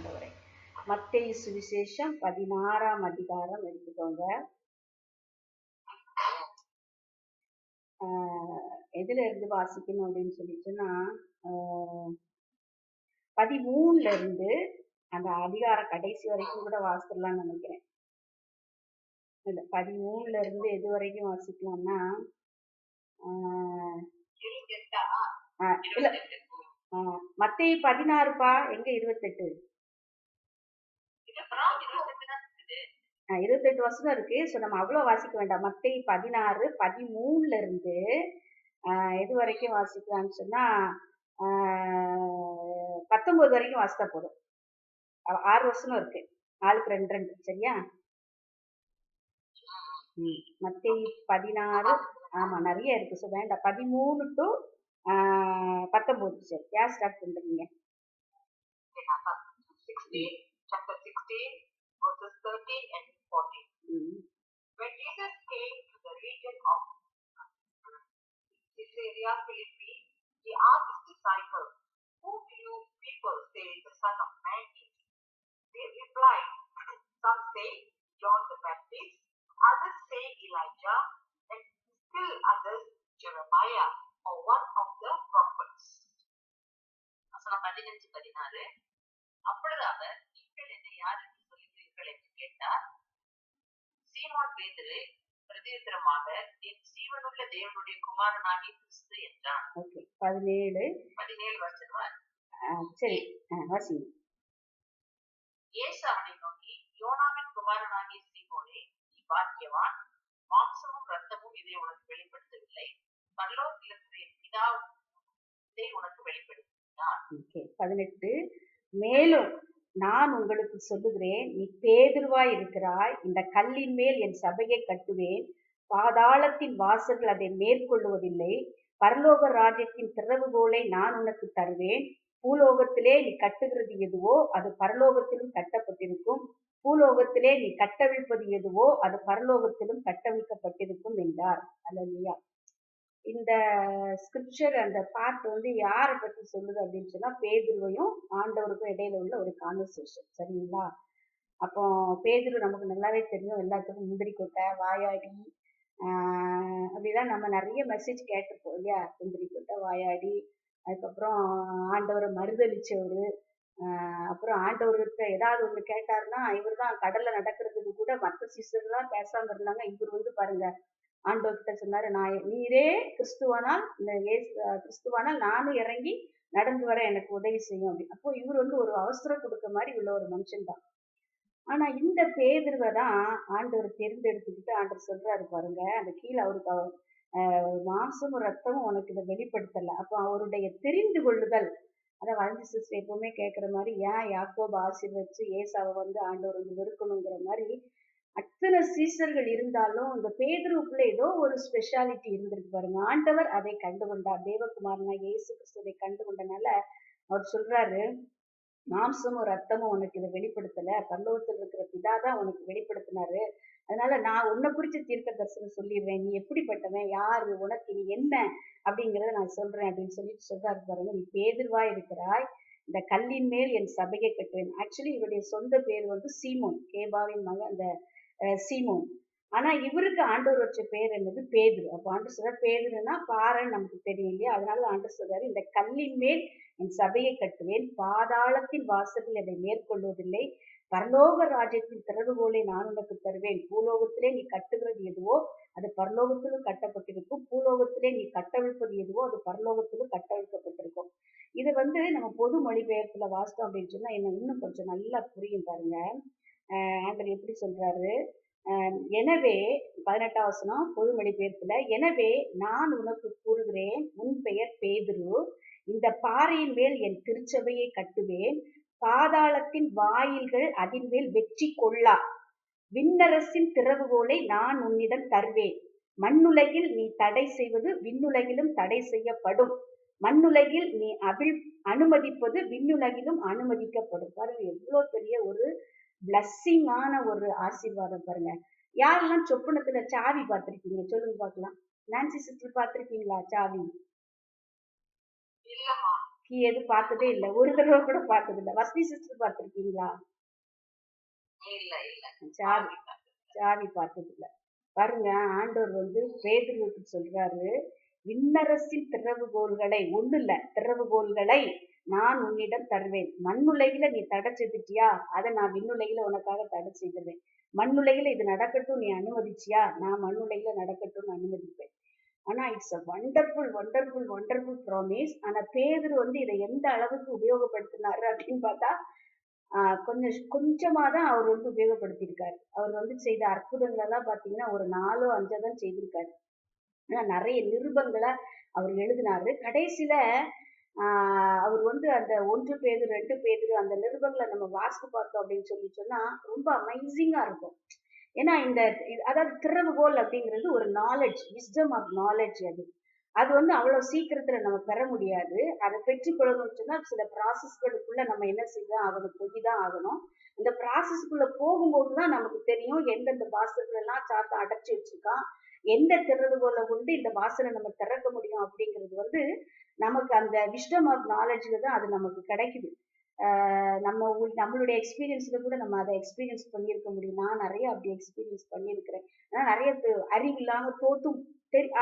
ஆண்டவரே. மத்தேயு சுவிசேஷம் 16ஆம் அதிகாரம் எடுத்துக்கோங்க. எதுல இருந்து வாசிக்கணும் அப்படின்னு சொல்லிட்டுன்னா 13ல இருந்து அந்த அதிகார கடைசி வரைக்கும் கூட வாசிக்கலாம்னு நினைக்கிறேன். இல்ல 13ல இருந்து எது வரைக்கும் வாசிக்கலாம்னா இல்ல மத்தேயு 16பா, எங்க 28? 28 வசனம் இருக்கு. ஸோ நம்ம அவ்வளோ வாசிக்க வேண்டாம். மத்தேயு 16 13ல இருந்து எது வரைக்கும் வாசிக்கலாம்னு சொன்னா 19 வரைக்கும் வாசித்தா போதும். 6 வசனம் இருக்கு, ஆளுக்கு 2 சரியா? மத்தேயு 16, ஆமா நிறைய இருக்கு. ஸோ வேண்டாம், 13 to 19. சரி, யார் ஸ்டார்ட் பண்றீங்க? Chapter 16, verses 13 and 14. When Jesus came to the region of Caesarea Philippi, he asked his disciples, "Who do you people say the Son of Man is?" They replied, "Some say John the Baptist, others say Elijah, and still others Jeremiah or one of the prophets." வசனம் 15-16. அப்பொழுது அவர், "நீங்கள் என்னை யார் என்று சொல்லுகிறீர்கள்?" என்று கேட்டார். சீமோன் பேதுரு பிரதியுத்தரமாக, "என் ஜீவனுள்ள தேவனுடைய குமாரனாகிய கிறிஸ்து" என்றான். 17 வருஷம். சரி, வாசிங்க. இயேசு அவனை நோக்கி, "யோனாவின் குமாரனாகிய சீமோனே, நீ பாக்கியவான். மாம்சமும் இரத்தமும் இதை உனக்கு வெளிப்படுத்தவில்லை, பரலோகத்தில் இருக்கிற என் பிதா இதை உனக்கு வெளிப்படுத்தினார். 18 மேலும் நான் உங்களுக்கு சொல்லுகிறேன், நீ பேதுருவாய் இருக்கிறாய். இந்த கல்லின் மேல் என் சபையை கட்டுவேன். பாதாளத்தின் வாசல்கள் அதை மேற்கொள்ளுவதில்லை. பரலோக ராஜ்யத்தின் திறவுகோலை நான் உனக்கு தருவேன். பூலோகத்திலே நீ கட்டுகிறது எதுவோ அது பரலோகத்திலும் கட்டப்பட்டிருக்கும். பூலோகத்திலே நீ கட்டவிழ்ப்பது எதுவோ அது பரலோகத்திலும் கட்டவிழ்க்கப்பட்டிருக்கும் என்றார். அல்லேலூயா. இந்த ஸ்கிரிப்சர், அந்த பார்ட் வந்து யாரை பற்றி சொல்லுது அப்படின்னு சொன்னா, பேதுருவையும் ஆண்டவருக்கும் இடையில உள்ள ஒரு கான்வர்சேஷன். சரிங்களா? அப்போ பேதுரு நமக்கு நல்லாவே தெரியும், எல்லாத்துக்கும் முந்திரி கொட்டை, வாயாடி, அப்படிலாம் நம்ம நிறைய மெசேஜ் கேட்டிருப்போம் இல்லையா? முந்திரி கொட்டை, வாயாடி, அதுக்கப்புறம் ஆண்டவரை மறுதளிச்சவரு, அப்புறம் ஆண்டவர்கிட்ட ஏதாவது ஒண்ணு கேட்டாருன்னா இவர் தான் கடல்ல நடக்கிறதுக்கு கூட மற்ற சீசர்லாம் பேசாம இருந்தாங்க. இவர் வந்து பாருங்க, ஆண்டவர்கிட்ட சொன்னாரு, நீரே கிறிஸ்துவானால், இந்த கிறிஸ்துவானால் நானும் இறங்கி நடந்து வர எனக்கு உதவி செய்யும் அப்படி. அப்போ இவர் வந்து ஒரு அவசரம் கொடுக்க மாதிரி உள்ள ஒரு மனுஷன் தான். ஆனா இந்த பேதுருவை தான் ஆண்டவர் தேர்ந்தெடுத்துக்கிட்டு ஆண்டவர் சொல்றாரு பாருங்க, அந்த கீழே அவருக்கு மாம்சமும் ரத்தமும் உனக்கு இதை வெளிப்படுத்தல. அப்போ அவருடைய தெரிந்து கொள்ளுதல், அதை வளர்ந்து சிஸ்டர் எப்பவுமே கேட்குற மாதிரி, ஏன் யாக்கோபு ஆசீர்வதிச்சு ஏசாவை வந்து ஆண்டவர் வந்து வெறுக்கணுங்கிற மாதிரி அத்தனை சீசர்கள் இருந்தாலும் இந்த பேதுருவுக்குள்ள ஏதோ ஒரு ஸ்பெஷாலிட்டி இருந்திருக்கு பாருங்க. ஆண்டவர் அதை கண்டுகொண்டார். தேவகுமாரனா இயேசு கிறிஸ்துவை கண்டுகொண்டனால அவர் சொல்றாரு, மாம்சமும் ரத்தமும் உனக்கு இதை வெளிப்படுத்தல, பரலோகத்தில் இருக்கிற பிதா தான் உனக்கு வெளிப்படுத்தினாரு. அதனால நான் உன்னை குறிச்சு தீர்க்க தரிசனம் சொல்லிடுறேன். நீ எப்படிப்பட்டவன், யாரு, உனக்கு நீ என்ன அப்படிங்கிறத நான் சொல்றேன் அப்படின்னு சொல்லிட்டு சொல்றாரு பாருங்க. நீ பேதுருவா இருக்கிறாய், இந்த கல்லின் மேல் என் சபையை கட்டுவேன். ஆக்சுவலி இவருடைய சொந்த பேர் வந்து சீமோன், கேபாவின் மகன் அந்த சீமோன். ஆனா இவருக்கு ஆண்டவர் வச்ச பேர் என்னது? பேதுரு. அப்ப ஆண்டவர் சொல்ற, பேதுருன்னா பாறைன்னு நமக்கு தெரியும் இல்லையா? அதனால ஆண்டவர் சொல்றாரு, இந்த கல்லின் மேல் என் சபையை கட்டுவேன், பாதாளத்தின் வாசல்கள் அதை மேற்கொள்வதில்லை, பரலோக ராஜ்யத்தின் திறவுகோலை நான் உனக்கு தருவேன். பூலோகத்திலே நீ கட்டுகிறது எதுவோ அது பரலோகத்திலும் கட்டப்பட்டிருக்கும், பூலோகத்திலே நீ கட்டவிழ்ப்பது எதுவோ அது பரலோகத்திலும் கட்டவிழ்க்கப்பட்டிருக்கும். இது வந்து நம்ம பொது மொழிபெயர்ப்புல வாசித்தோம் அப்படின்னு சொன்னா இன்னும் கொஞ்சம் நல்லா புரியும் பாருங்க. ஆண்டவர் எப்படி சொல்றாரு, எனவே 18ஆம் வசனம் பொது மொழிபெயர்ப்புல, எனவே நான் உனக்கு கூறுகிறேன், உன் பெயர் பேதுரு, இந்த பாறையின் மேல் என் திருச்சபையை கட்டுவேன், பாதாளத்தின் வாயில்கள் அதன் மேல் வெற்றி கொள்ளா, விண்ணரசின் திறவுகோலை நான் உன்னிடம் தருவேன். மண்ணுலகில் நீ தடை செய்வது விண்ணுலகிலும் தடை செய்யப்படும், மண்ணுலகில் நீ அனுமதிப்பது விண்ணுலகிலும் அனுமதிக்கப்படும். பாருங்க எவ்வளவு பெரிய ஒரு பிளஸ்ஸிங்கான ஒரு ஆசீர்வாதம் பாருங்க. யாரெல்லாம் சொப்பனத்துல சாவி பார்த்திருக்கீங்க? சொல்லுங்க பார்க்கலாம். நான்சி சிஸ்டர் பார்த்திருக்கீங்களா சாவி? கீ எது பார்த்ததே இல்ல. ஒரு தடவை கூட பார்த்தது இல்ல. வசந்தி சிஸ்டர் பார்த்திருக்கீங்களா? இல்ல இல்ல சாவி சாவி பார்த்தது இல்ல. பாருங்க, ஆண்டவர் வந்து பேதுருவுக்கு சொல்றாரு, விண்ணரசின் திறவுகோல்களை ஒண்ணு இல்ல, திறவுகோல்களை நான் உன்னிடம் தருவேன். மண்ணுலகில நீ தடை செய்துட்டியா, அதை நான் விண்ணுலகில உனக்காக தடை செய்திருவேன். மண்ணுலகில இது நடக்கட்டும் நீ அனுமதிச்சியா, நான் மண்ணுலகில நடக்கட்டும்னு அனுமதிப்பேன். ஆனா it's a wonderful wonderful wonderful promise. ஆனா பேதுரு வந்து இதை எந்த அளவுக்கு உபயோகப்படுத்தினாரு அப்படின்னு பார்த்தா, கொஞ்சமா தான் அவர் வந்து உபயோகப்படுத்தியிருக்காரு. அவர் வந்து செய்த அற்புதங்கள் எல்லாம் பாத்தீங்கன்னா ஒரு 4 5 தான் செய்திருக்காரு. ஆனா நிறைய நிருபங்களை அவர் எழுதினாரு. கடைசியில அவர் வந்து அந்த 1 பேதுரு 2 பேதுரு அந்த நிருபங்களை நம்ம வாசித்து பார்த்தோம் அப்படின்னு சொன்னா ரொம்ப அமேசிங்கா இருக்கும். ஏன்னா அதாவது திறவுகோல் அப்படிங்கிறது ஒரு நாலேஜ், விஸ்டம் ஆஃப் நாலேஜ். அது அது வந்து அவ்வளவு சீக்கிரத்துல நம்ம பெற முடியாது. அதை பெற்றுக்கொள்ளணும்னு சொன்னா சில ப்ராசஸ்களுக்குள்ள நம்ம என்ன செய்யதான் ஆகணும், போய் தான் ஆகணும். இந்த ப்ராசஸ்க்குள்ள போகும்போது தான் நமக்கு தெரியும் எந்தெந்த வாசல்கள் எல்லாம் சாத்தா அடைச்சு வச்சிருக்கான், எந்த திறவுகோலை கொண்டு இந்த வாசலை நம்ம திறக்க முடியும் அப்படிங்கிறது வந்து நமக்கு அந்த விஸ்டம் ஆஃப் நாலேஜ்ல தான் அது நமக்கு கிடைக்குது. நம்மளுடைய எக்ஸ்பீரியன்ஸ்ல கூட நம்ம அதை எக்ஸ்பீரியன்ஸ் பண்ணியிருக்க முடியும். நான் நிறைய அப்படி எக்ஸ்பீரியன்ஸ் பண்ணியிருக்கிறேன். ஆனா நிறைய அறிவு இல்லாம தோத்தும்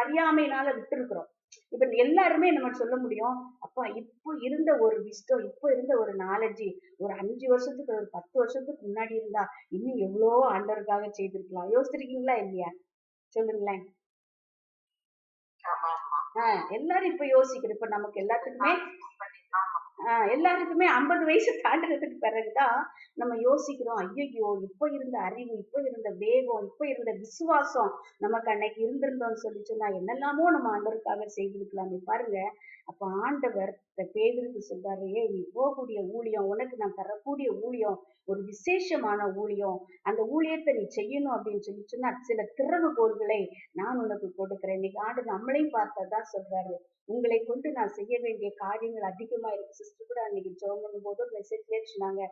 அறியாமையினால விட்டுருக்கிறோம். இப்ப எல்லாருமே நம்ம சொல்ல முடியும், அப்பா இப்போ இருந்த ஒரு விஸ்டம், இப்போ இருந்த ஒரு நாலேஜ் ஒரு 5 வருஷத்துக்கு ஒரு 10 வருஷத்துக்கு முன்னாடி இருந்தா இன்னும் எவ்வளோ ஆண்டவருக்காக செய்திருக்கலாம். யோசிச்சிருக்கீங்களா இல்லையா? சொல்லுங்களேன். ஆமா ஆமா எல்லாரும் இப்ப யோசிக்கிறோம். இப்ப நமக்கு எல்லாத்துக்குமே ஆமா எல்லாருக்குமே 50 வயசு தாண்டினதுக்கு பிறகுதான் நம்ம யோசிக்கிறோம், ஐயையோ இப்ப இருந்த அறிவு, இப்ப இருந்த வேகம், இப்ப இருந்த விசுவாசம் நமக்கு அன்னைக்கு இருந்திருந்தோம்னு சொன்னா என்னெல்லாமோ நம்ம ஆண்டவருக்காக செய்திருக்கலாமே பாருங்க. அப்ப ஆண்டவர் பேதுருக்கு சொல்றாரு, ஏய் நீ போகக்கூடிய ஊழியம், உனக்கு நான் தரக்கூடிய ஊழியம் ஒரு விசேஷமான ஊழியம். அந்த ஊழியத்தை நீ செய்யணும் அப்படின்னு சொன்னா சில திறவுகோல்களை நான் உனக்கு கொடுக்கிறேன். இன்னைக்கு ஆண்டு நம்மளையும் பார்த்ததான் சொல்றாரு, உங்களை கொண்டு நான் செய்ய வேண்டிய காரியங்கள் அதிகமா இருக்கு. சிஸ்டர் கூட அன்னைக்கு ஜெபம் பண்ணும்போது மெசேஜ்லயே சொன்னாங்க,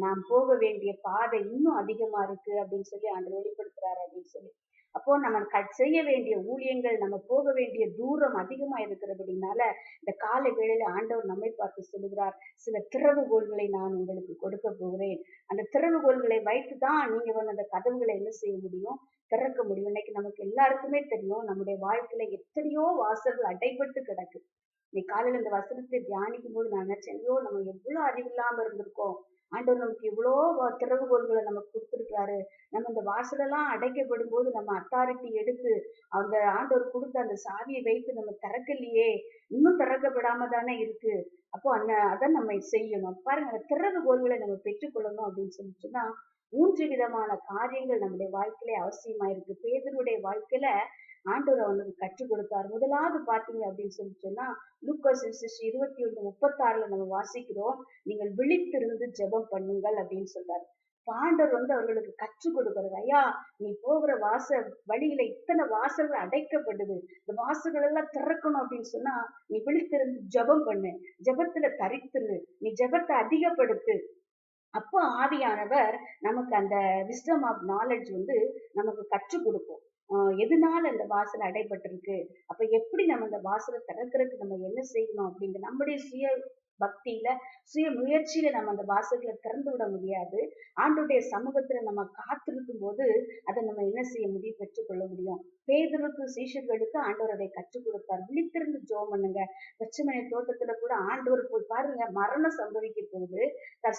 நாம் போக வேண்டிய பாதை இன்னும் அதிகமா இருக்கு அப்படின்னு சொல்லி ஆண்டவர் வெளிப்படுத்துறாரு அப்படின்னு சொல்லி. அப்போ நம்ம செய்ய வேண்டிய ஊழியங்கள், நம்ம போக வேண்டிய தூரம் அதிகமா இருக்கிறபடினால இந்த காலை வேளையில ஆண்டவர் நம்மை பார்த்து சொல்லுகிறார், சில திறவுகோல்களை நான் உங்களுக்கு கொடுக்க போகிறேன். அந்த திறவுகோல்களை வைத்துதான் நீங்க வந்து அந்த கதவுகளை என்ன செய்ய முடியும், திறக்க முடியும். இன்னைக்கு நமக்கு எல்லாருக்குமே தெரியும், நம்முடைய வாழ்க்கையில எத்தனையோ வாசல்கள் அடைபட்டு கிடக்கு. இன்னைக்கு காலையில இந்த வசனத்தை தியானிக்கும் போது நான் நினைச்சேன், ஐயோ நம்ம எவ்வளவு அறிவில்லாம இருந்திருக்கோம். ஆண்டவர் நமக்கு எவ்வளோ திறவுகோல்களை நமக்கு கொடுத்திருக்காரு. நம்ம இந்த வாசலெல்லாம் அடைக்கப்படும் போது நம்ம அத்தாரிட்டி எடுத்து அந்த ஆண்டவர் கொடுத்த அந்த சாவியை வைத்து நம்ம திறக்கலையே, இன்னும் திறக்கப்படாம தானே இருக்கு. அப்போ அதான் நம்ம செய்யணும். பாருங்க, அந்த திறவுகோல்களை நம்ம பெற்றுக்கொள்ளணும் அப்படின்னு சொன்னா 3 விதமான காரியங்கள் நம்முடைய வாழ்க்கையில அவசியமா இருக்கு. பேதுருடைய வாழ்க்கையில ஆண்டவர் அவனுக்கு கற்றுக் கொடுத்தார். முதலாவது பாத்தீங்க அப்படின்னு சொன்னா லூக்கா சுவிசேஷம் 21:36 நம்ம வாசிக்கிறோம், நீங்கள் விழித்திருந்து ஜெபம் பண்ணுங்கள் அப்படின்னு சொல்றாரு. ஆண்டவர் வந்து அவர்களுக்கு கற்றுக் கொடுக்கிறது, ஐயா நீ போகிற வழியில இத்தனை வாசல்கள் அடைக்கப்படுது, இந்த வாசல்கள் எல்லாம் திறக்கணும் அப்படின்னு சொன்னா நீ விழித்திருந்து ஜெபம் பண்ணு, ஜெபத்துல தரித்திரு, நீ ஜெபத்தை அதிகப்படுத்து. அப்போ ஆவியானவர் நமக்கு அந்த விஸ்டம் ஆஃப் நாலேஜ் வந்து நமக்கு கற்றுக் கொடுக்கும். எதனால அந்த வாசல் அடைபட்டிருக்கு, அப்ப எப்படி நம்ம அந்த வாசலை திறக்கிறதுக்கு நம்ம என்ன செய்யணும் அப்படிங்கிற நம்முடைய சுய பக்தியில சுய முயற்சியில நம்ம அந்த வாசல்களை திறந்து விட முடியாது. ஆண்டுடைய சமூகத்துல நம்ம காத்திருக்கும் போது அதை நம்ம என்ன செய்ய முடியும், பெற்றுக்கொள்ள முடியும். பேதுருக்கு சீஷர்களுக்கு ஆண்டவர் அதை கற்றுக் கொடுத்தார். விழித்திருந்து ஜெபம் பண்ணுங்க. பச்சைமலை தோட்டத்துல கூட ஆண்டவர் போய் பாருங்க, மரணம் சம்பவிக்க போகுது,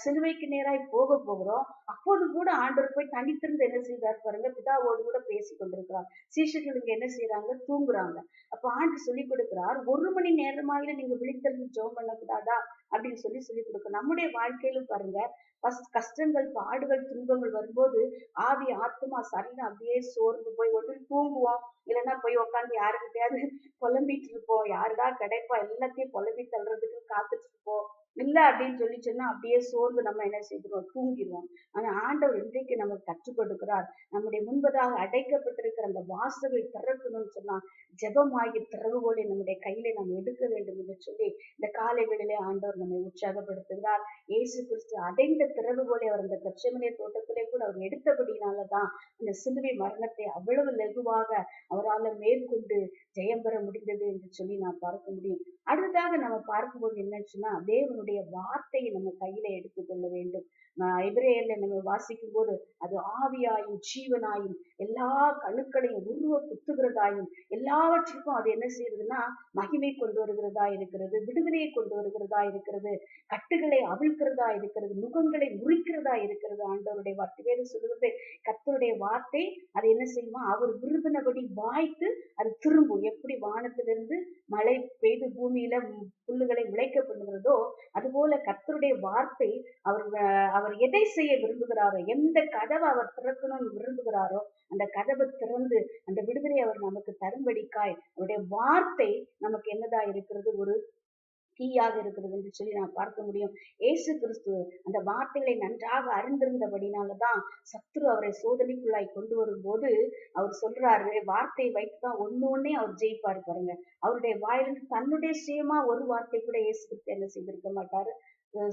சிலுவைக்கு நேராய் போக போகிறோம். அப்போது கூட ஆண்டவர் போய் தனித்திருந்து என்ன செய்தார் பாருங்க, பிதாவோடு கூட பேசி கொண்டிருக்கிறார். சீஷர்களுக்கு என்ன செய்யறாங்க, தூங்குறாங்க. அப்ப ஆண்டு சொல்லி கொடுக்கிறார், 1 மணி நேரமாயில நீங்க விழித்திருந்து ஜெபம் பண்ணக்கூடாதா அப்படின்னு சொல்லி கொடுக்க. நம்முடைய வாழ்க்கையிலும் பாருங்க, கஷ்டங்கள் பாடுகள் துன்பங்கள் வரும்போது ஆவி ஆத்மா சரீரம் அப்படியே சோர்ந்து போய் ஒன்று தூங்குவோம், இல்லைன்னா போய் உட்காந்து யாருக்கிட்டையாவது புலம்பிட்டு இருப்போம், யாருடா கிடைப்பா எல்லாத்தையும் புலம்பி தள்ளுறதுக்கு காத்துட்டு இருப்போம். இல்ல அப்படின்னு சொன்னா அப்படியே சோர்ந்து நம்ம என்ன செய்வோம், தூங்கிடுவோம். ஆனா ஆண்டவர் இன்றைக்கு நமக்கு கற்றுக் கொடுக்கிறார், நம்முடைய முன்பதாக அடைக்கப்பட்டிருக்கிற அந்த வாசலை திறக்கணும்னு சொன்னா ஜெபமாகி திறவுகோலை நம்முடைய கையில நாம் எடுக்க வேண்டும் என்று சொல்லி இந்த காலை வேளையிலே ஆண்டவர் நம்மை உற்சாகப்படுத்துகிறார். இயேசு கிறிஸ்து கிறிஸ்து அடைந்த திறவுகோலை அவர் அந்த கெத்செமனே தோட்டத்திலே கூட அவர் எடுத்தபடினாலதான் அந்த சிலுவை மரணத்தை அவ்வளவு லகுவாக அவரால் மேற்கொண்டு ஜெயம் பெற முடிந்தது என்று சொல்லி நான் பார்க்க முடியும். அடுத்ததாக நம்ம பார்க்கும்போது என்னச்சுன்னா, தேவனுடைய வார்த்தையை நம்ம கையில எடுத்துக்கொள்ள வேண்டும். எபிரேயர்ல நம்ம வாசிக்கும் போது அது ஆவியாயும் ஜீவனாயும் எல்லா கணுக்களையும் உருவ குத்துகிறதாயும் எல்லாவற்றுக்கும் அது என்ன செய்யறதுன்னா மகிமை கொண்டு வருகிறதா இருக்கிறது, விடுதலையை கொண்டு வருகிறதா இருக்கிறது, கட்டுகளை அவிழ்க்கிறதா இருக்கிறது, முகங்களை முறிக்கிறதா இருக்கிறது. ஆண்டவருடைய வார்த்தை வேறு சொல்லுகிறது, கர்த்தருடைய வார்த்தை அது என்ன செய்யுமா, அவர் விரும்பினபடி வாய்த்து அது திரும்பும். எப்படி வானத்திலிருந்து மழை பெய்து பூமியில புல்லுகளை முளைக்க பண்ணுகிறதோ அதுபோல கர்த்தருடைய வார்த்தை அவர் எதை செய்ய விரும்புகிறாரோ, எந்த கதவை அவர் திறக்கணும்னு விரும்புகிறாரோ அந்த கதவை திறந்து அந்த விடுதலை அவர் நமக்கு தரும்படிக்காய் அவருடைய வார்த்தை நமக்கு என்னதா இருக்கிறது, ஒரு கீயாக இருக்கிறது என்று சொல்லி நான் பார்க்க முடியும். இயேசு கிறிஸ்து அந்த வார்த்தைகளை நன்றாக அறிந்திருந்தபடினாலதான் சத்துரு அவரை சோதனைக்குள்ளாய் கொண்டு வரும்போது அவர் சொல்றாரு, வார்த்தையை வைத்துதான் ஒன்னொன்னே அவர் ஜெயிப்பாரு பாருங்க. அவருடைய வாயிலிருந்து தன்னுடைய சுயமா ஒரு வார்த்தை கூட இயேசு கிறிஸ்து என்ன செய்திருக்க மாட்டாரு,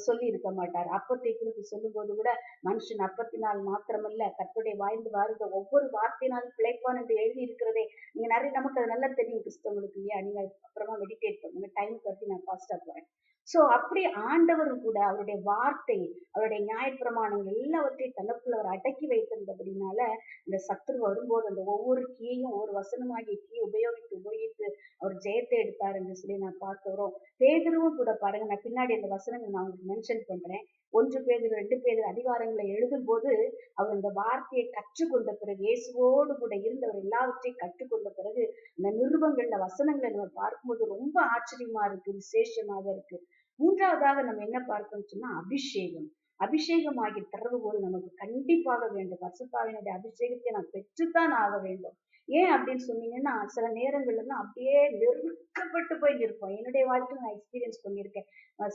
சொல்லி இருக்க மாட்டார். அப்பத்தை குறித்து சொல்லும் போது கூட மனுஷன் அப்பத்தினால் மாத்திரமல்ல கர்த்தருடைய வாய்ந்து வாருங்க ஒவ்வொரு வார்த்தையினாலும் பிழைப்பான் என்று எழுதி இருக்கிறதே. நீங்க நிறைய நமக்கு அது நல்லா தெரியும் கிறிஸ்தவங்களுக்கு இல்லையா, நீங்க அப்புறமா மெடிடேட் பண்ணுங்க, டைம் கட்டி நான் ஃபாஸ்டா போறேன். சோ அப்படி ஆண்டவரும் கூட அவருடைய வார்த்தை அவருடைய நியாயப்பிரமாணங்கள் எல்லாவற்றையும் தனக்குள்ள அவர் அடக்கி வைத்திருந்தபடினால இந்த சத்துரு வரும்போது அந்த ஒவ்வொரு கீயையும் ஒவ்வொரு வசனமாகிய கீயை உபயோகித்து அவர் ஜெயத்தை எடுத்தார் என்று சொல்லி நான் பார்க்கிறோம். பேதுருவும் கூட பாருங்க, நான் பின்னாடி அந்த வசனங்கள் நான் உங்களுக்கு மென்ஷன் பண்றேன். 1 பேதுரு 2 பேதுரு அதிகாரங்களை எழுதும் போது அவர் இந்த வார்த்தையை கற்றுக்கொண்ட பிறகு, இயேசுவோடு கூட இருந்தவர் எல்லாவற்றையும் கற்றுக்கொண்ட பிறகு இந்த நிருபங்கள்ல வசனங்களை நம்ம பார்க்கும்போது ரொம்ப ஆச்சரியமா இருக்கு, விசேஷமாக இருக்கு. மூன்றாவதாக நம்ம என்ன பார்க்கணும்னு சொன்னா அபிஷேகம். அபிஷேகமாகிய திறவுகோல் நமக்கு கண்டிப்பாக வேண்டும். பரிசுத்தாவினுடைய அபிஷேகத்தை நாம் பெற்றுத்தான் ஆக வேண்டும். ஏன் அப்படின்னு சொன்னீங்கன்னா, சில நேரங்கள்ல எல்லாம் அப்படியே நெருக்கப்பட்டு போய் நிற்போம். என்னுடைய வாழ்க்கையில நான் எக்ஸ்பீரியன்ஸ் பண்ணியிருக்கேன்.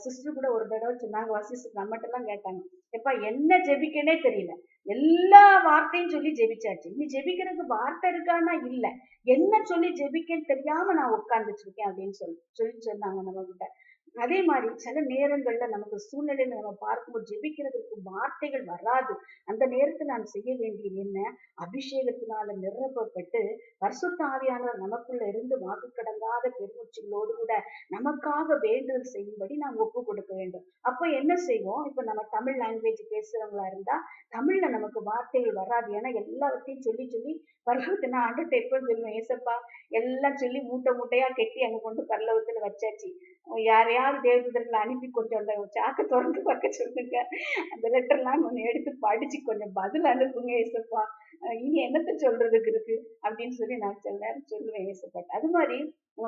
சிஸ்டர் கூட ஒரு தடவை சொன்னாங்க, வசிஸ்டர் நம்மகிட்ட எல்லாம் கேட்டாங்க, எப்பா என்ன ஜெபிக்கனே தெரியல, எல்லா வார்த்தையும் சொல்லி ஜெபிச்சாச்சு, இனி ஜெபிக்கிறதுக்கு வார்த்தை இருக்கான்னா இல்ல, என்ன சொல்லி ஜெபிக்கன்னு தெரியாம நான் உட்கார்ந்துட்டு இருக்கேன் அப்படின்னு சொல்லி சொன்னாங்க நம்ம கிட்ட. அதே மாதிரி சில நேரங்கள்ல நமக்கு சூழ்நிலையில நம்ம பார்க்கும்போது ஜெபிக்கிறதுக்கு வார்த்தைகள் வராது. அந்த நேரத்துல நாம் செய்ய வேண்டியது என்ன, அபிஷேகத்தினால நிரப்பப்பட்டு பரிசுத்த ஆவியானவர் நமக்குள்ள இருந்து வாக்கு கடங்காத பெருமூச்சுகளோடு கூட நமக்காக வேண்டுதல் செய்யும்படி நாம் ஒப்பு கொடுக்க வேண்டும். அப்ப என்ன செய்வோம், இப்ப நம்ம தமிழ் லாங்குவேஜ் பேசுறவங்களா இருந்தா தமிழ்ல நமக்கு வார்த்தைகள் வராது. ஏன்னா எல்லாவற்றையும் சொல்லி சொல்லி பரலோகத்தை நான் ஆண்டுகிட்ட எப்ப சொல்லுவேன், ஏசப்பா எல்லாம் சொல்லி மூட்டை மூட்டையா கெட்டி அங்க கொண்டு பரலோகத்துல வச்சாச்சு, யாரையாவது தேவதூதர்களை அனுப்பி கொஞ்சம் அந்த சாக்க திறந்து பார்க்க சொல்லுங்க, அந்த லெட்டர்லாம் கொஞ்சம் எடுத்து படிச்சு கொஞ்சம் பதில் அனுப்புங்க ஏசப்பா, இனி என்னத்த சொல்றதுக்கு இருக்கு அப்படின்னு சொல்லி நான் சில நேரம் சொல்லுவேன் ஏசப்பாட்டு. அது மாதிரி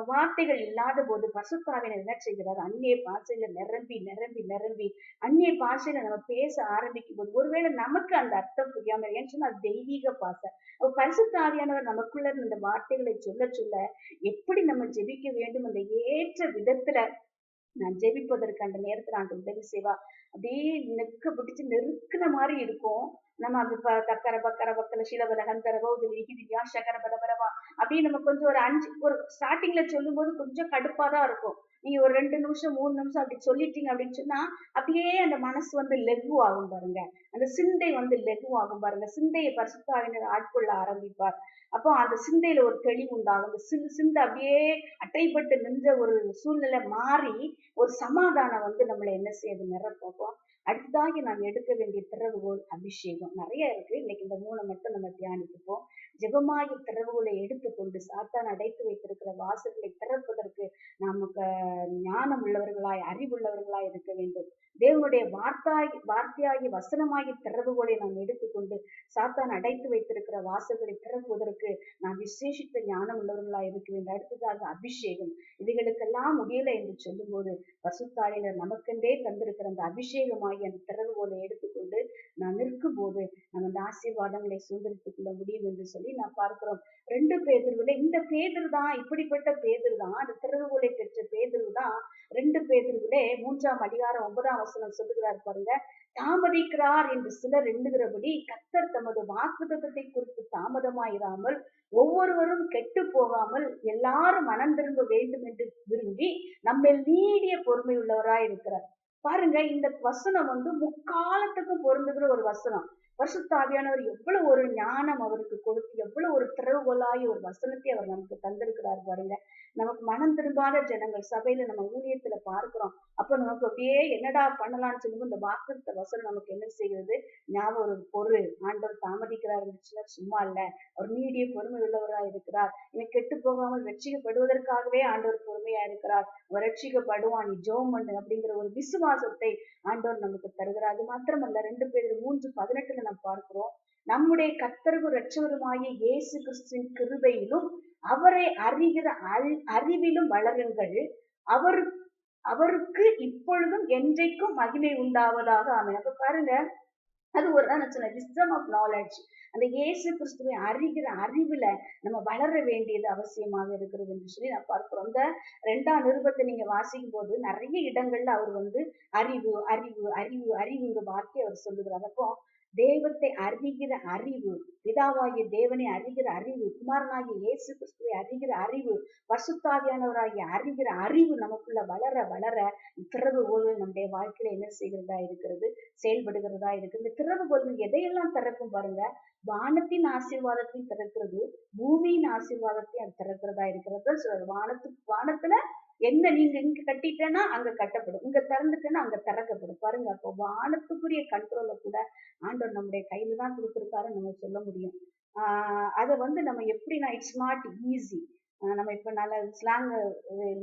வார்த்தைகள் இல்லாத போது பரிசுத்தாவியானவர் என்ன செய்கிறார், அந்நிய பாஷையில நிரம்பி நிரம்பி நிரம்பி அந்நிய பாஷையில நம்ம பேச ஆரம்பிக்கும் போது ஒருவேளை நமக்கு அந்த அர்த்தம் புரியாம, ஏன்னு சொன்னா அது தெய்வீக பாஷை. பரிசுத்தாவியானவர் நமக்குள்ள இருந்த இந்த வார்த்தைகளை சொல்ல சொல்ல எப்படி நம்ம ஜெபிக்க வேண்டும் அந்த ஏற்ற விதத்துல நான் ஜெபிப்பதற்கு அந்த நேரத்துல ஆண்டு உதவி செய்வா. அப்படியே நெக்க பிடிச்சு நெருக்குன மாதிரி இருக்கும். நம்ம அது தக்கர பக்கர பக்கர சீலபல ஹந்தரவோ விகிதியா சகர பலபரவா அப்படின்னு நம்ம கொஞ்சம் ஒரு ஸ்டார்டிங்ல சொல்லும் போது கொஞ்சம் கடுப்பாதான் இருக்கும். நீங்க ஒரு 2 நிமிஷம் 3 நிமிஷம் அப்படி சொல்லிட்டீங்க அப்படின்னு சொன்னா அப்படியே அந்த மனசு வந்து லெகு ஆகும் பாருங்க, அந்த சிந்தை வந்து லெகு ஆகும் பாருங்க, சிந்தையை பரிசுத்தாவினர் ஆட்கொள்ள ஆரம்பிப்பார். அப்போ அந்த சிந்தையில ஒரு தெளிவு உண்டாகும். அந்த சிந்தை அப்படியே அட்டைப்பட்டு நின்ற ஒரு சூழ்நிலை மாறி ஒரு சமாதானம் வந்து நம்மளை என்ன செய்யுது, நிரப்போம். அடுத்ததாக நாம் எடுக்க வேண்டிய திறவுகோல் அபிஷேகம். நிறைய இருக்கு, இன்னைக்கு இந்த 3 மட்டும் நம்ம தியானிப்போம். ஜெபமாகி திறவுகோலை எடுத்துக்கொண்டு சாத்தான் அடைத்து வைத்திருக்கிற வாசல்களை திறப்பதற்கு நமக்கு ஞானம் உள்ளவர்களாய் அறிவுள்ளவர்களாய் இருக்க வேண்டும். தேவனுடைய வார்த்தையாகி வசனமாகி திறவுகோலை நாம் எடுத்துக்கொண்டு சாத்தான் அடைத்து வைத்திருக்கிற வாசல்களை திறப்புவதற்கு நாம் விசேஷித்த ஞானம் உள்ளவர்களாய் இருக்க வேண்டும். அடுத்ததாக அபிஷேகம். இவைகளுக்கெல்லாம் முடியலை என்று சொல்லும் போது பரிசுத்தாவியானவர் நமக்கென்றே தந்திருக்கிற அந்த அபிஷேகமாகி அந்த திறவுகோலை எடுத்துக்கொண்டு நான் நிற்கும் போது நம்ம அந்த ஆசீர்வாதங்களை சுதந்திரித்துக் கொள்ள முடியும் என்று சொல்லி நான் பார்க்கிறோம். 2 பேதுருவிலே இந்த பேதுரு தான், இப்படிப்பட்ட பேதுரு தான், அந்த திறவுகோலை பெற்ற பேதுரு தான் 2 பேதுருவிலே 3ஆம் அதிகாரம் 9ஆம் வசனம் சொல்லுகிறார் பாருங்க, தாமதிக்கிறார் என்று சிலர் எண்ணுகிறபடி கர்த்தர் தமது வாக்குத்தத்தத்தை குறித்து தாமதமாயிராமல் ஒவ்வொருவரும் கெட்டு போகாமல் எல்லாரும் மனம் திரும்ப வேண்டும் என்று விரும்பி நம்ம நீடிய பொறுமை உள்ளவராய் இருக்கிறார். பாருங்க, இந்த வசனம் வந்து முக்காலத்துக்கும் பொருந்துகிற ஒரு வசனம். பரிசுத்த ஆவியானவர் எவ்வளவு ஒரு ஞானம் அவருக்கு கொடுத்து, எவ்வளவு ஒரு திறவுகோலாய் ஒரு வசனத்தை அவர் நமக்கு தந்திருக்கிறார் பாருங்க. நமக்கு மனம் திரும்பாத ஜனங்கள் சபையில நம்ம ஊழியத்துல பார்க்கிறோம். அப்ப நமக்கு அப்படியே என்னடா பண்ணலாம்னு சொல்லும்போது இந்த வாக்குத்த வசனம் நமக்கு என்ன செய்கிறது? ஞாபகம் ஒரு பொருள். ஆண்டவர் தாமதிக்கிறார் இருந்துச்சுன்னா சும்மா இல்ல. அவர் நீடிய பொறுமை உள்ளவராய் இருக்கிறார். இவன் கெட்டு போகாமல் ரட்சிக்கப்படுவதற்காகவே ஆண்டவர் பொறுமையா இருக்கிறார். அவன் ரட்சிக்கப்படுவான், நீ ஜெபம் பண்ணு அப்படிங்கிற ஒரு விசுவாசத்தை ஆண்டவர் நமக்கு தருகிறார். அது மாத்திரமல்ல, 2 பேதுரு 3:18 நாம் பார்க்கிறோம். நம்முடைய கர்த்தரும் இரட்சகருமாகிய இயேசு கிறிஸ்துவின் கிருபையிலும் அவரை அறிகிற அறிவிலும் வளருங்கள். அவர் அவருக்கு இப்பொழுதும் என்றைக்கும் மகிமை உண்டாவதாக. ஆமென். அப்ப பாருங்க, அது ஒரு நான் சொன்னேன் விஸ்டம் ஆஃப் நாலேஜ். அந்த இயேசு கிறிஸ்துவை அறிகிற அறிவுல நம்ம வளர வேண்டியது அவசியமாக இருக்கிறது என்று சொல்லி நான் பார்க்கிறோம். இந்த 2ஆம் நிருபத்தை நீங்க வாசிக்கும் போது நிறைய இடங்கள்ல அவர் வந்து அறிவு அறிவு அறிவு அறிவுங்கிற வார்த்தையை அவர் சொல்லுகிறார். அப்போ தெய்வத்தை அறிகிற அறிவு, பிதாவாகிய தேவனை அறிகிற அறிவு, குமாரனாகிய இயேசு கிறிஸ்துவை அறிகிற அறிவு, பரிசுத்தாவியானவராகிய அறிகிற அறிவு நமக்குள்ள வளர வளர திறவுகோல்கள் நம்முடைய வாழ்க்கையில என்ன செய்கிறதா இருக்கிறது? செயல்படுகிறதா இருக்கு. இந்த திறவுகோல்கள் எதையெல்லாம் திறக்கும் பாருங்க. வானத்தின் ஆசீர்வாதத்தையும் திறக்கிறது, பூமியின் ஆசீர்வாதத்தையும் அது திறக்கிறதா இருக்கிறது சொல்றாரு. வானத்துல என்ன நீங்க இங்க கட்டிட்டேன்னா அங்க கட்டப்படும், இங்க திறந்துட்டேன்னா அங்க திறக்கப்படும். பாருங்க, அப்போ வானத்துக்குரிய கண்ட்ரோல கூட ஆண்டவர் நம்முடைய கையில தான் கொடுத்திருக்காருன்னு நம்ம சொல்ல முடியும். அதை வந்து நம்ம எப்படின்னா இட்ஸ் நாட் ஈஸி. நம்ம இப்ப நல்ல ஸ்லாங்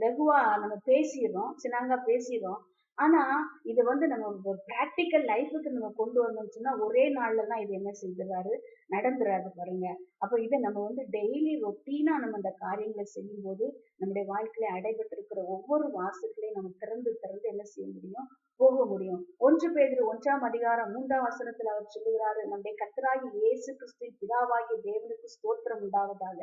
லகுவா நம்ம பேசிடுறோம், சிலாங்கா பேசிடுறோம். ஆனா இது வந்து நம்ம ஒரு பிராக்டிக்கல் லைஃபுக்கு நம்ம கொண்டு வரணும்னு சொன்னா ஒரே நாள்ல தான் இது என்ன செய்கிறாரு, நடந்துறாரு பாருங்க. அப்ப இதை நம்ம வந்து டெய்லி ரொட்டீனா நம்ம இந்த காரியங்களை செய்யும் போது நம்முடைய வாழ்க்கையில அடைபட்டிருக்கிற ஒவ்வொரு வாசல்களையும் நம்ம திறந்து திறந்து என்ன செய்ய முடியும், போக முடியும். 1 பேதுரு 1:3 அவர் சொல்லுகிறாரு, நம்முடைய கர்த்தராகிய இயேசு கிறிஸ்துவின் பிதாவாகிய தேவனுக்கு ஸ்தோத்திரம் உண்டாவதாக.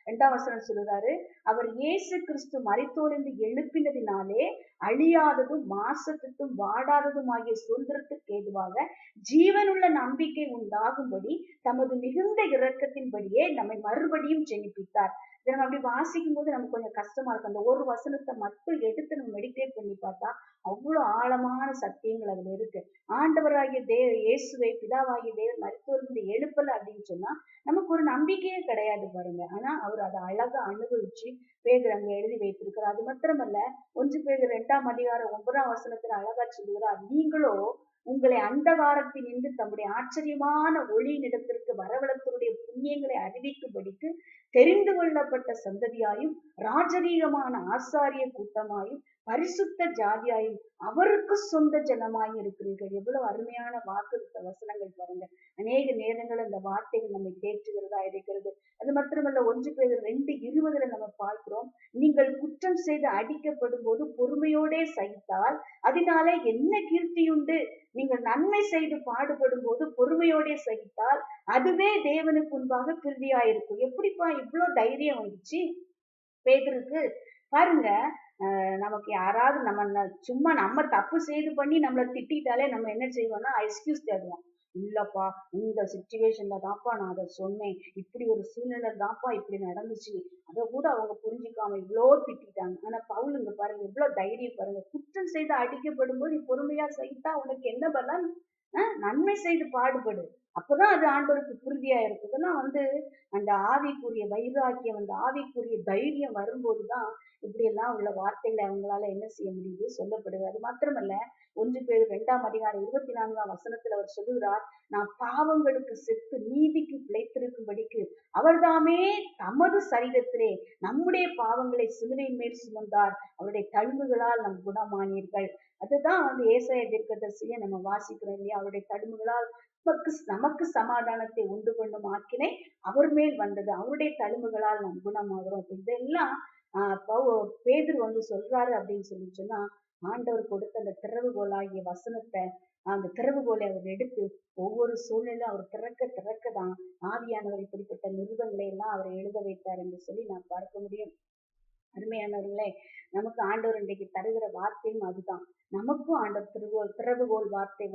2 சொல்லுகிறாரு, அவர் இயேசு கிறிஸ்து மரித்தோரிலிருந்து எழுப்பினதினாலே அழியாததும் மாசத்துக்கும் வாடாததும் ஆகிய சுதந்திரத்துக்கு ஏதுவாக ஜீவனுள்ள நம்பிக்கை உண்டாகும்படி தமது மிகுந்த இரக்கத்தின்படியே நம்மை மறுபடியும் ஜெனிப்பித்தார். இதை நம்ம அப்படி வாசிக்கும் போது நமக்கு கொஞ்சம் கஷ்டமா இருக்கும். அந்த ஒரு வசனத்தை மட்டும் எடுத்து நம்ம மெடிடேட் பண்ணி பார்த்தா அவ்வளவு ஆழமான சத்தியங்கள் அதுல இருக்கு. ஆண்டவராகிய இயேசுவை பிதாவாகிய தேவன் மரித்தோரிலிருந்து எழுப்பல அப்படின்னு சொன்னா நமக்கு ஒரு நம்பிக்கையே கிடையாது பாருங்க. ஆனா அவர் அதை அழகா அனுபவிச்சு பேதுரு அங்க எழுதி வைத்திருக்கிறார். அது மாத்திரமல்ல, 1 பேதுரு 2:9 அழகா சொல்லுகிறார், நீங்களோ உங்களை அந்தகாரத்தினின்று தம்முடைய ஆச்சரியமான ஒளியினிடத்திற்கு வரவழைத்தவருடைய புண்ணியங்களை அறிவிக்கும்படிக்கு தெரிந்து கொள்ளப்பட்ட சந்ததியாயும் ராஜரீகமான ஆசாரிய கூட்டமாயும் பரிசுத்த ஜாதியாயும் அவருக்கு சொந்த ஜனமாயும் இருக்கிறீர்கள். எவ்வளவு அருமையான வாக்குத்த வசனங்கள் பாருங்க. அநேக நேரங்கள் அந்த வார்த்தைகள் நம்மை தேற்றுகிறதா இருக்கிறது. அது மட்டுமல்ல, 1 பேதுரு 2:20 நம்ம பார்க்கிறோம், நீங்கள் குற்றம் செய்து அடிக்கப்படும் போது பொறுமையோடே சகித்தால் அதனால என்ன கீர்த்தியுண்டு, நீங்கள் நன்மை செய்து பாடுபடும் போது பொறுமையோடே சகித்தால் அதுவே தேவனுக்கு முன்பாக கிருதியாயிருக்கும். எப்படிப்பா இவ்வளவு தைரியம் வந்துச்சு பேதுருக்கு? பாருங்க, நமக்கு யாராவது நம்ம சும்மா நம்ம தப்பு செய்து பண்ணி நம்மளை திட்டாலே நம்ம என்ன செய்வோம்னா எக்ஸ்கியூஸ் தேடுவோம். இல்லப்பா, இந்த சிச்சுவேஷன்ல தான்ப்பா நான் அதை சொன்னேன், இப்படி ஒரு சூழ்நிலை தான்ப்பா இப்படி நடந்துச்சு, அதை கூட அவங்க புரிஞ்சுக்காம இவ்வளோ திட்டாங்க. ஆனா பவுலுங்க பாருங்க எவ்வளவு தைரியம் பாருங்க. குற்றம் செய்து அடிக்கப்படும் போது பொறுமையா சகித்தா உனக்கு என்ன பலன்? நன்மை செய்து பாடுபடு, அப்பதான் அது ஆண்டவருக்கு புரிதியா இருக்கு. இதெல்லாம் வந்து அந்த ஆவிக்குரிய வைராக்கியம், அந்த ஆவிக்குரிய தைரியம் வரும்போதுதான் இப்படி எல்லாம் உள்ள வார்த்தைகளை அவங்களால என்ன செய்ய முடியுது, சொல்லப்படுது. அது மாத்திரமல்ல, 1 பேதுரு 2:24 அவர் சொல்லுகிறார், நான் பாவங்களுக்கு செத்து நீதிக்கு பிழைத்திருக்கும்படிக்கு அவர்தாமே தமது சரீரத்திலே நம்முடைய பாவங்களை சிலுவையின் மேல் சுமந்தார், அவருடைய தழும்புகளால் நம் குணமானீர்கள். அதுதான் வந்து ஏசாயா தீர்க்கதரிசியிலே நம்ம வாசிக்கிறோம் இல்லையா? அவருடைய தழும்புகளால் நமக்கு சமாதானத்தை உண்டு பண்ணும் ஆக்கினை அவர் மேல் வந்தது, அவருடைய தழும்புகளால் நாம் குணமாகிறோம். இதெல்லாம் பேதுரு வந்து சொல்றாரு அப்படின்னு சொன்னா, ஆண்டவர் கொடுத்த அந்த திறவுகோலாகிய வசனத்தை, அந்த திறவுகோலை அவர் எடுத்து ஒவ்வொரு சூழ்நிலையும் அவர் திறக்கதான் ஆவியானவர் இப்படிப்பட்ட நிருபங்களை எல்லாம் அவர் எழுத வைத்தார் என்று சொல்லி நான் பார்க்க முடியும். அருமையானவர்களே, நமக்கு ஆண்டவர் இன்றைக்கு தருகிற வார்த்தையும் அதுதான். நமக்கும் ஆண்டவர் திறவுகோல் வார்த்தை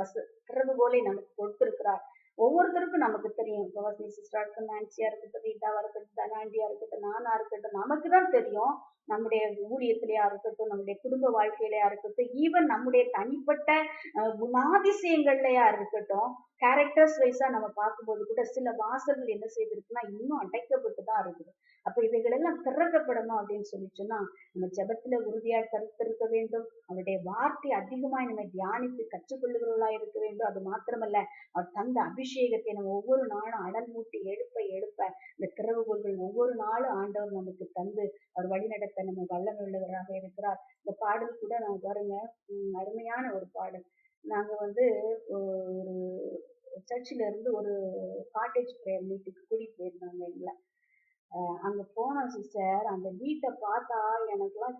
திறவுகோலை நமக்கு கொடுத்திருக்கிறார். ஒவ்வொருத்தருக்கும் நமக்கு தெரியும். இப்போ வசந்தி சிஸ்டரா இருக்கட்டும், நான்சியா இருக்கட்டும், ரீட்டாவா இருக்கட்டும், தனாண்டியா இருக்கட்டும், நானா இருக்கட்டும், நமக்கு தான் தெரியும். நம்முடைய ஊழியத்திலேயா இருக்கட்டும், நம்முடைய குடும்ப வாழ்க்கையிலயா இருக்கட்டும், ஈவன் நம்முடைய தனிப்பட்ட குணாதிசயங்கள்லயா இருக்கட்டும், கேரக்டர்ஸ் வைஸா நம்ம பார்க்கும்போது கூட சில வாசல்கள் என்ன செய்திருக்குன்னா இன்னும் அடைக்கப்பட்டு தான் இருக்குது. அப்ப இவைகளெல்லாம் திறக்கப்படணும் அப்படின்னு சொல்லி சொன்னா நம்ம ஜெபத்துல உறுதியா கருத்திருக்க வேண்டும். அவருடைய வார்த்தை அதிகமாய் நம்ம தியானித்து கற்றுக்கொள்ளுகிறவர்களா இருக்க வேண்டும். அது மாத்திரமல்ல, அவர் தந்த அபிஷேகத்தை நம்ம ஒவ்வொரு நாளும் அனல் மூட்டி எழுப்ப எழுப்ப இந்த திறவுகோல்கள் ஒவ்வொரு நாளும் ஆண்டவர் நமக்கு தந்து அவர் வழிநடத்த நம்ம வல்லமை உள்ளவராக இருக்கிறார். இந்த பாடல் கூட நான் பாருங்க, அருமையான ஒரு பாடல். நாங்க வந்து ஒரு சர்ச்சில் இருந்து ஒரு காட்டேஜ் பிரேயர் மீட்டிங் கூட்டிட்டு போயிருந்தாங்க எங்களை. அங்க போனோம் சிஸ்டர். அந்த வீட்டை பார்த்தா எனக்குலாம்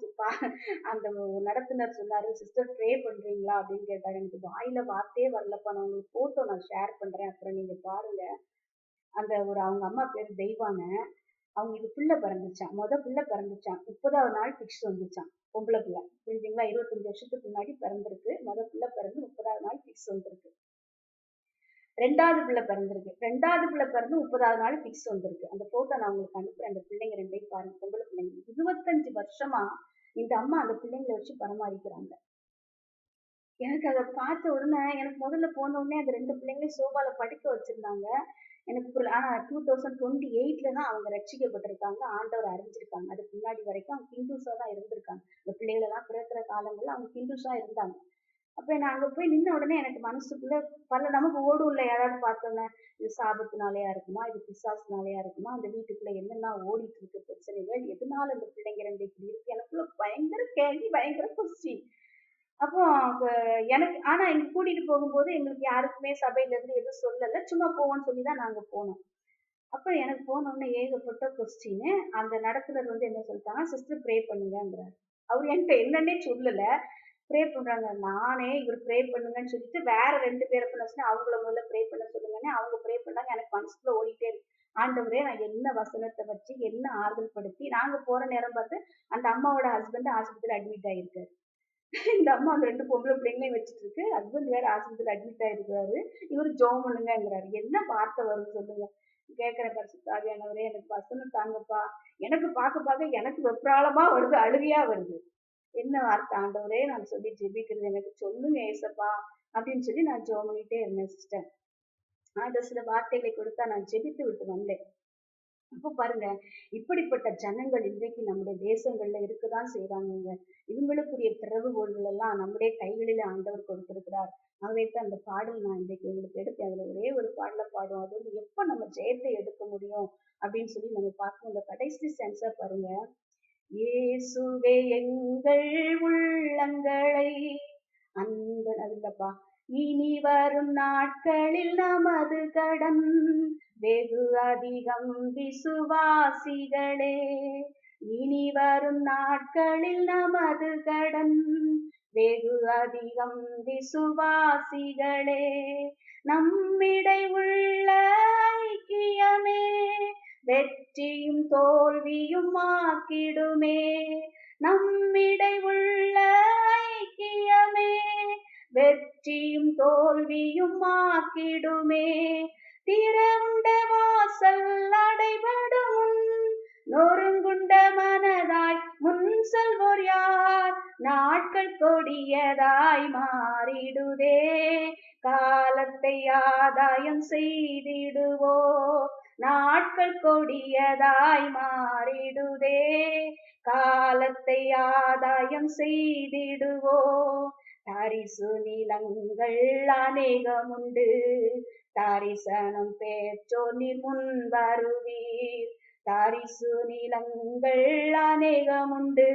அந்த நடத்துனர் சொன்னாரு, சிஸ்டர் ப்ரே பண்றீங்களா அப்படின்னு கேட்டாரு. எனக்கு வாயில வார்த்தையே வரலப்பா. நான் உங்களுக்கு போட்டோ நான் ஷேர் பண்றேன், அப்புறம் நீங்க பாருங்க. அந்த அவங்க அம்மா பேரு தெய்வான. அவங்களுக்கு பிள்ளை பிறந்துச்சான், பிள்ளை பிறந்துச்சான். 30வது நாள் பிக்ஸ் வந்துச்சான், பொம்பளை பிள்ளை. புரியுதுங்களா? 25 வருஷத்துக்கு முன்னாடி பிறந்திருக்கு. பிள்ளை பிறந்து 30வது நாள் பிக்ஸ் வந்திருக்கு. 2வது பிள்ளை பிறந்திருக்கு. 2வது பிள்ளை பிறந்து 30வது நாள் பிக்ஸ் வந்திருக்கு. அந்த போட்டோ நான் உங்களுக்கு அனுப்புறேன். அந்த பிள்ளைங்க 2யும் பாருங்க, பொம்பளை பிள்ளைங்க. 25 வருஷமா இந்த அம்மா அந்த பிள்ளைங்களை வச்சு பராமரிக்கிறாங்க. எனக்கு அதை பார்த்த உடனே, எனக்கு முதல்ல போன உடனே அந்த 2 பிள்ளைங்களையும் சோபால படுக்க வச்சிருந்தாங்க. எனக்கு ஆனா 2028ல தான் அவங்க ரட்சிக்கப்பட்டிருக்காங்க, ஆண்டவர் அறிஞ்சிருக்காங்க. அதுக்கு முன்னாடி வரைக்கும் அவங்க ஹிந்துஸா தான் இருந்திருக்காங்க. இந்த பிள்ளைகள் எல்லாம் பிறக்கிற காலங்கள்ல அவங்க ஹிந்துஸா இருந்தாங்க. அப்ப நான் அங்க போய் நின்ன உடனே எனக்கு மனசுக்குள்ள நமக்கு ஓடும் இல்ல, யாராவது பார்த்தோன்னே இது சாபத்தினாலயா இருக்குமா, இது பிசாசுனாலயா இருக்குமா, அந்த வீட்டுக்குள்ள என்னெல்லாம் ஓடிட்டு இருக்கு பிரச்சனைகள், எதனால இந்த பிள்ளைங்க 2 இப்படி இருக்கு, எனக்குள்ள பயங்கர கேள்வி, பயங்கர கொஸ்டின். அப்போ எனக்கு ஆனா எங்க கூட்டிட்டு போகும்போது எங்களுக்கு யாருக்குமே சபையில இருந்து எதுவும் சொல்லல, சும்மா போவோம்னு சொல்லிதான் நாங்க போனோம். அப்ப எனக்கு போன உடனே ஏகப்பட்ட கொஸ்டின். அந்த நடத்துனர் வந்து என்ன சொல்லிட்டாங்க, சிஸ்டர் ப்ரே பண்ணுங்கிறாரு. அவர் என்கிட்ட என்னன்னே சொல்லல, ப்ரே பண்றாங்க. நானே இவர் ப்ரே பண்ணுங்கன்னு சொல்லிட்டு வேற 2 பேரை பண்ண சொன்னேன். அவங்கள முதல்ல ப்ரே பண்ண சொல்லுங்கன்னு அவங்க ப்ரே பண்ணாங்க. எனக்கு மனசுக்குள்ள ஓடிட்டே இருக்கு, ஆண்டவரே நான் என்ன வசனத்தை வச்சு என்ன ஆறுதல் படுத்தி. நாங்க போற நேரம் பார்த்து அந்த அம்மாவோட ஹஸ்பண்ட் ஆஸ்பத்திரியில அட்மிட் ஆயிருக்காரு. இந்த அம்மா அந்த 2 பொம்பளை பிள்ளைங்களையும் வச்சுட்டு இருக்கு. ஹஸ்பண்ட் வேற ஆஸ்பத்திரியில அட்மிட் ஆயிருக்காரு. இவரு ஜெபம் பண்ணுங்கங்கிறாரு. என்ன வார்த்தை வரும் சொல்லுங்க? கேட்கிற பரிசுத்த ஆவியானவரே எனக்கு வசனம் தாங்கப்பா. எனக்கு பார்க்க எனக்கு வெப்ராளமா வருது, அழுகையா வருது. என்ன வார்த்தை ஆண்டவரே நான் சொல்லி ஜெபிக்கிறது, எனக்கு சொல்லுங்க ஏசப்பா அப்படின்னு சொல்லி நான் ஜெபம் பண்ணிட்டே இருந்தேன் சிஸ்டர். ஆண்டவர் சில வார்த்தைகளை கொடுத்தா நான் ஜெபித்து விட்டு வந்தேன். அப்ப பாருங்க, இப்படிப்பட்ட ஜனங்கள் இன்றைக்கு நம்முடைய தேசங்கள்ல இருக்கதான் செய்யறாங்க. இவங்களுக்குரிய திறவுகோல்கள் எல்லாம் நம்முடைய கைகளில ஆண்டவர் கொடுத்திருக்கிறார். ஆகவே தான் அந்த பாடல் நான் இன்றைக்கு உங்களுக்கு எடுத்தேன். அதுல ஒரே ஒரு பாடல பாடும். அது வந்து எப்ப நம்ம ஜெயத்தை எடுக்க முடியும் அப்படின்னு சொல்லி நம்ம பார்க்கணும். இந்த கடைசி சென்ஸா பாருங்க. இயேசுவே எங்கள் உள்ளங்களை அன்பு அல்லப்பா, இனி வரும் நாட்களில் நமது கடன் வெகு அதிகம் விசுவாசிகளே. இனி வரும் நாட்களில் நமது கடன் வெகு அதிகம் விசுவாசிகளே. நம்மிடை உள்ள ஐக்கியமே வெற்றியும் தோல்வியும் ஆக்கிடுமே. நம்மிடை உள்ள ஐக்கியமே வெற்றியும் தோல்வியும் ஆக்கிடுமே. திறவுண்ட வாசல் அடைபடும் நொறுங்குண்ட மனதாய் முன் செல்வோர் யார்? நாட்கள் கொடியதாய் மாறிடுதே, காலத்தை ஆதாயம் செய்திடுவோ. நாட்கள் கொடியதாய் மாறிடுதே, காலத்தை ஆதாயம் செய்திடுவோ. தரிசு நிலங்கள் அநேகம் உண்டு, தரிசனம் பெற்றோர் நீர் முன் வருவீர். தரிசு நிலங்கள் அநேகம் உண்டு,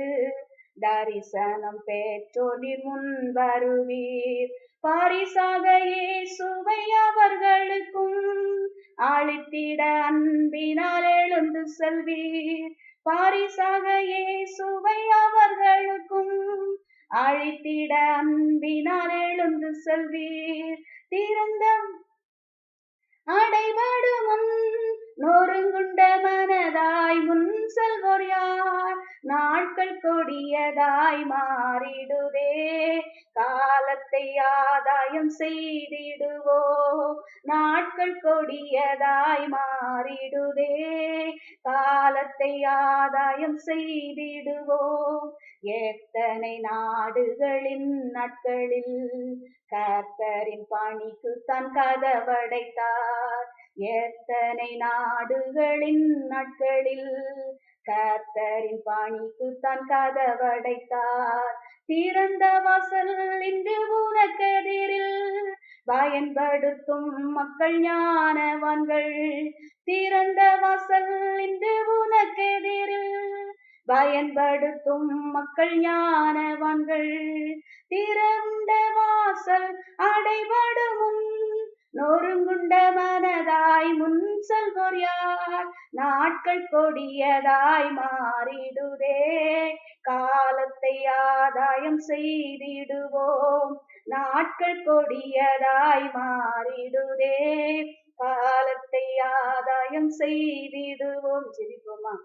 தரிசனம் பெற்றோர் நீர் முன் வருவீர். பரிசாக இயேசுவை அவர்களுக்கும் அளித்திட அன்பினால் எழுந்து செல்வீர். பரிசாக இயேசுவை அவர்களுக்கும் அழித்திட அன்பினால் எழுந்து செல்வீர். திறந்த அடைபடும் நொறுங்குண்ட மனதாய் முன் செல்வோர் யார்? நாட்கள் கொடியதாய் மாறிடுதே, காலத்தை காலத்தை ஆதாயம் செய்திடுவோம். நாட்கள் கொடியதாய் மாறிடுதே, காலத்தை ஆதாயம் செய்திடுவோம். எத்தனை நாடுகளின் நாட்களில் கர்த்தரின் பணிக்கு தான் கதவடைத்தார். எத்தனை நாடுகளின் நாட்களில் கர்த்தரின் பணிக்கு தான் கதவடைத்தார். திறந்த வாசல் இன்று உனக்கெதிரில் பயன்படுத்தும் மக்கள் ஞானவான்கள். திறந்த வாசல் இன்று உனக்கெதிரில் பயன்படுத்தும் மக்கள் ஞானவான்கள். திறந்த வாசல் அடைபடும் முன் நொறுங்குண்ட மனதாய் முன் செல்வோர் யார்? நாட்கள் கொடியதாய் மாறிடுதே, காலத்தை ஆதாயம் செய்திடுவோம். நாட்கள் கொடியதாய் மாறிடுதே, காலத்தை ஆதாயம் செய்திடுவோம். ஜெபிப்போமா?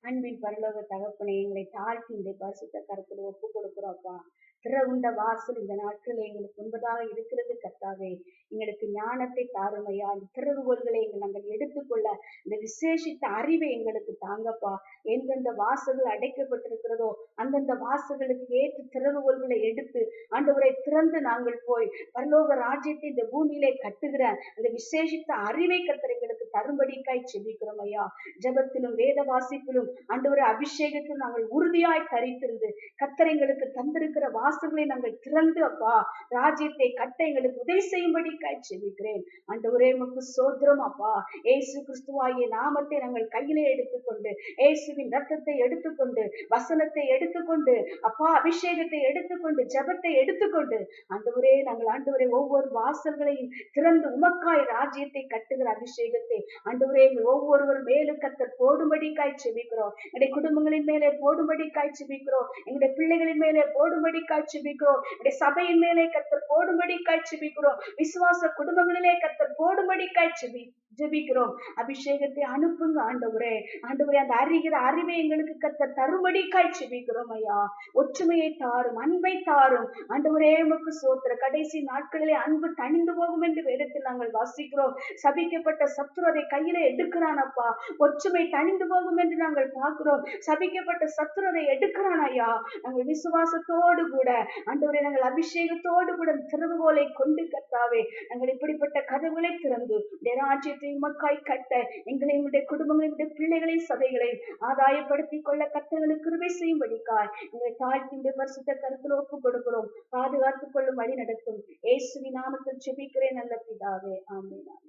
அன்பின் பரலோக தகப்பனே, எங்களை தாழ்த்தி இந்த பரிசுத்த கரத்தில் ஒப்பு கொடுக்கிறோம்ப்பா. திறவுண்ட வாசல் இந்த நாட்கள் எங்களுக்கு முன்பதாக இருக்கிறது கர்த்தாவே. எங்களுக்கு ஞானத்தை தாருமையா. அந்த திறவுகோல்களை நாங்கள் எடுத்துக்கொள்ள இந்த விசேஷித்த அறிவை எங்களுக்கு தாங்கப்பா. எந்தெந்த வாசல்கள் அடைக்கப்பட்டிருக்கிறதோ அந்தந்த வாசல்களுக்கு ஏற்ற திறவுகோல்களை எடுத்து ஆண்டவரை திறந்து நாங்கள் போய் பரலோக ராஜ்யத்தை இந்த பூமியிலே கட்டுகிற அந்த விசேஷித்த அறிவை கர்த்தர் எங்களுக்கு தரும்படிக்காய் செபிக்கிறோம் ஐயா. ஜபத்திலும் வேத வாசிப்பிலும் ஆண்டவரை அபிஷேகத்திலும் நாங்கள் உறுதியாய் தரித்திருந்து கர்த்தர் எங்களுக்கு தந்திருக்கிற வாசல்களை நாங்கள் திறந்து அப்பா ராஜ்யத்தை கட்ட எங்களுக்கு உதவி செய்யும்படிக்காய் செபிக்கிறேன். ஆண்டவரே உமக்கு ஸ்தோத்திரம் அப்பா. இயேசு கிறிஸ்துவாகிய நாமத்தை நாங்கள் கையிலே எடுத்துக்கொண்டு, இயேசுவின் ரத்தத்தை எடுத்துக்கொண்டு, வசனத்தை எடுத்துக்கொண்டு, அப்பா அபிஷேகத்தை எடுத்துக்கொண்டு, ஜபத்தை எடுத்துக்கொண்டு ஆண்டவரே நாங்கள் ஆண்டவரே ஒவ்வொரு வாசல்களையும் திறந்து உமக்காய் ராஜ்யத்தை கட்டுகிற அபிஷேகத்தை ஆண்டவரே ஒவ்வொருவர் மேலும் கர்த்தர் போடும்படிக்காய் செபிக்கிறோம். எங்களுடைய குடும்பங்களின் மேலே போடும்படிக்காய் செபிக்கிறோம். எங்களுடைய பிள்ளைகளின் மேலே போடும்படிக்காய் செபிக்கிறோம். எங்களுடைய சபையின் மேலே கர்த்தர் போடும்படிக்காய் செபிக்கிறோம். விசுவாச குடும்பங்களிலே கர்த்தர் போடும்படிக்காய் ஜெபிக்கிறோம். அபிஷேகத்தை அனுப்புங்க ஆண்டவரே. ஆண்டவரே அந்த அறிகிற அறிவை எங்களுக்கு கர்த்தர் தரும்படிக்காய் செபிக்கிறோம் ஐயா. ஒற்றுமையை தாரும், அன்பை தாரும் ஆண்டவரே. உமக்கு ஸ்தோத்திர. கடைசி நாட்களிலே அன்பு தணிந்து போகும் என்று வேதத்தில் நாங்கள் வாசிக்கிறோம். சபிக்கப்பட்ட சத்துரு அதை கையிலே எடுக்கிறான் அப்பா. ஒற்றுமை தணிந்து போகும் என்று நாங்கள் பார்க்கிறோம். சபிக்கப்பட்ட சத்துரு அதை எடுக்கிறான் ஐயா. நாங்கள் விசுவாசத்தோடு கூட ஆண்டவரே நாங்கள் அபிஷேகத்தோடு கூட திறவுகோலை கொண்டு கர்த்தாவே நாங்கள் இப்படிப்பட்ட கதவுகளை திறந்து ராஜ்யத்தை உமக்காய் கட்ட எங்களை எங்களுடைய குடும்பங்களை எங்களுடைய பிள்ளைகளின் சபைகளை ஆதாயப்படுத்திக் கொள்ள கர்த்தர்களுக்கு கிருபை செய்யும்படிக்காய் எங்களை தாழ்த்தி பரிசுத்த கருத்தில் ஒப்புக் கொடுக்கிறோம். பாதுகாத்துக் கொள்ளும் வழி நடத்தும். இயேசுவின் நாமத்தில் ஜெபிக்கிறேன் நல்ல பிதாவே. ஆமென்.